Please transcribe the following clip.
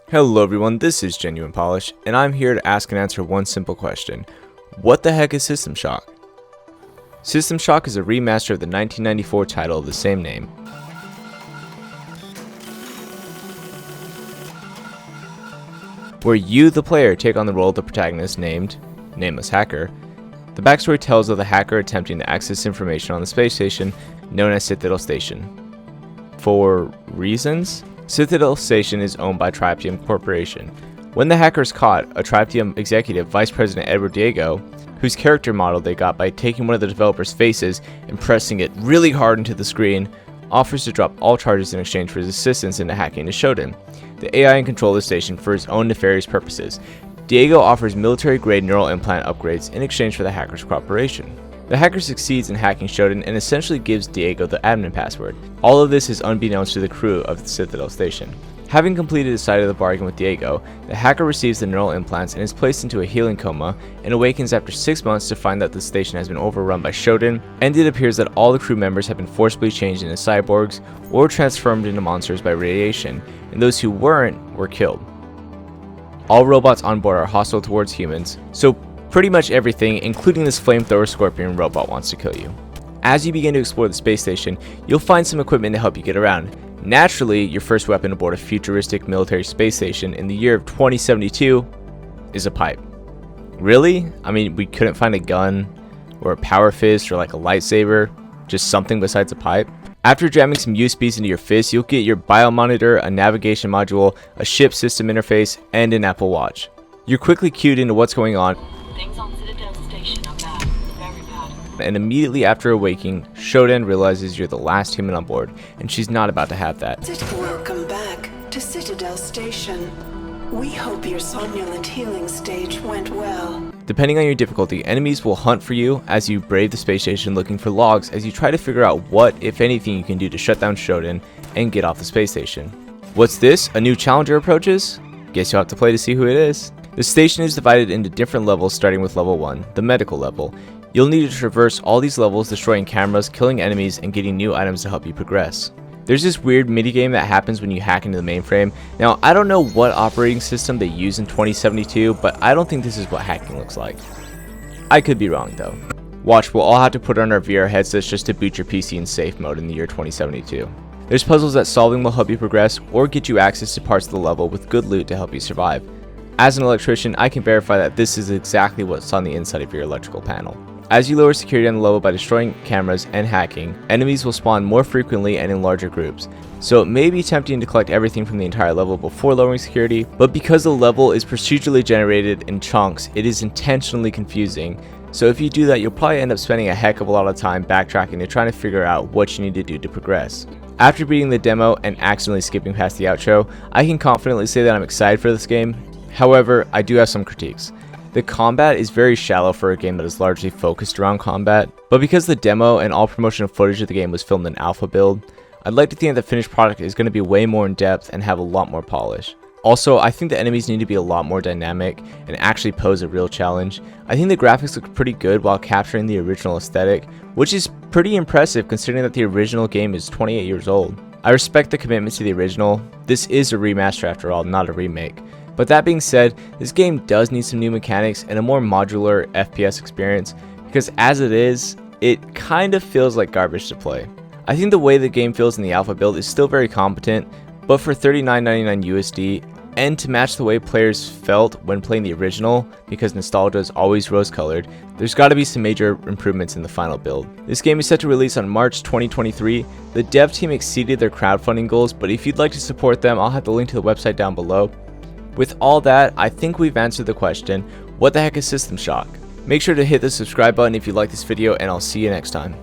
Hello everyone, this is Genuine Polish, and I'm here to ask and answer one simple question. What the heck is System Shock? System Shock is a remaster of the 1994 title of the same name. Where you, the player, take on the role of the protagonist named Nameless Hacker. The backstory tells of the hacker attempting to access information on the space station known as Citadel Station. For reasons? Citadel Station is owned by Tritium Corporation. When the hacker is caught, a Tritium executive, Vice President Edward Diego, whose character model they got by taking one of the developers' faces and pressing it really hard into the screen, offers to drop all charges in exchange for his assistance into hacking the Shodan, the AI in control of the station, for his own nefarious purposes. Diego offers military-grade neural implant upgrades in exchange for the hacker's cooperation. The hacker succeeds in hacking Shodan and essentially gives Diego the admin password. All of this is unbeknownst to the crew of the Citadel Station. Having completed his side of the bargain with Diego, the hacker receives the neural implants and is placed into a healing coma and awakens after 6 months to find that the station has been overrun by Shodan, and it appears that all the crew members have been forcibly changed into cyborgs or transformed into monsters by radiation, and those who weren't were killed. All robots on board are hostile towards humans, so pretty much everything, including this flamethrower scorpion robot, wants to kill you. As you begin to explore the space station, you'll find some equipment to help you get around. Naturally, your first weapon aboard a futuristic military space station in the year of 2072 is a pipe. Really? I mean, we couldn't find a gun, or a power fist, or like a lightsaber, just something besides a pipe? After jamming some USBs into your fist, you'll get your biomonitor, a navigation module, a ship system interface, and an Apple Watch. You're quickly cued into what's going on, Things on Citadel Station are bad, very bad. and immediately after awaking, Shodan realizes you're the last human on board, and she's not about to have that. Welcome back to Citadel Station. We hope your somnolent healing stage went well. Depending on your difficulty, enemies will hunt for you as you brave the space station looking for logs as you try to figure out what, if anything, you can do to shut down Shodan and get off the space station. What's this? A new challenger approaches? Guess you'll have to play to see who it is. The station is divided into different levels, starting with level 1, the medical level. You'll need to traverse all these levels, destroying cameras, killing enemies, and getting new items to help you progress. There's this weird minigame that happens when you hack into the mainframe. Now, I don't know what operating system they use in 2072, but I don't think this is what hacking looks like. I could be wrong though. Watch, we'll all have to put on our VR headsets just to boot your PC in safe mode in the year 2072. There's puzzles that solving will help you progress, or get you access to parts of the level with good loot to help you survive. As an electrician, I can verify that this is exactly what's on the inside of your electrical panel. As you lower security on the level by destroying cameras and hacking, enemies will spawn more frequently and in larger groups. So it may be tempting to collect everything from the entire level before lowering security, but because the level is procedurally generated in chunks, it is intentionally confusing. So if you do that, you'll probably end up spending a heck of a lot of time backtracking and trying to figure out what you need to do to progress. After beating the demo and accidentally skipping past the outro, I can confidently say that I'm excited for this game. However, I do have some critiques. The combat is very shallow for a game that is largely focused around combat, but because the demo and all promotional footage of the game was filmed in alpha build, I'd like to think that the finished product is going to be way more in depth and have a lot more polish. Also, I think the enemies need to be a lot more dynamic and actually pose a real challenge. I think the graphics look pretty good while capturing the original aesthetic, which is pretty impressive considering that the original game is 28 years old. I respect the commitment to the original. This is a remaster after all, not a remake. But that being said, this game does need some new mechanics and a more modular FPS experience, because as it is, it kind of feels like garbage to play. I think the way the game feels in the alpha build is still very competent, but for $39.99 USD, and to match the way players felt when playing the original, because nostalgia is always rose-colored, there's got to be some major improvements in the final build. This game is set to release on March 2023. The dev team exceeded their crowdfunding goals, but if you'd like to support them, I'll have the link to the website down below. With all that, I think we've answered the question, what the heck is System Shock? Make sure to hit the subscribe button if you like this video, and I'll see you next time.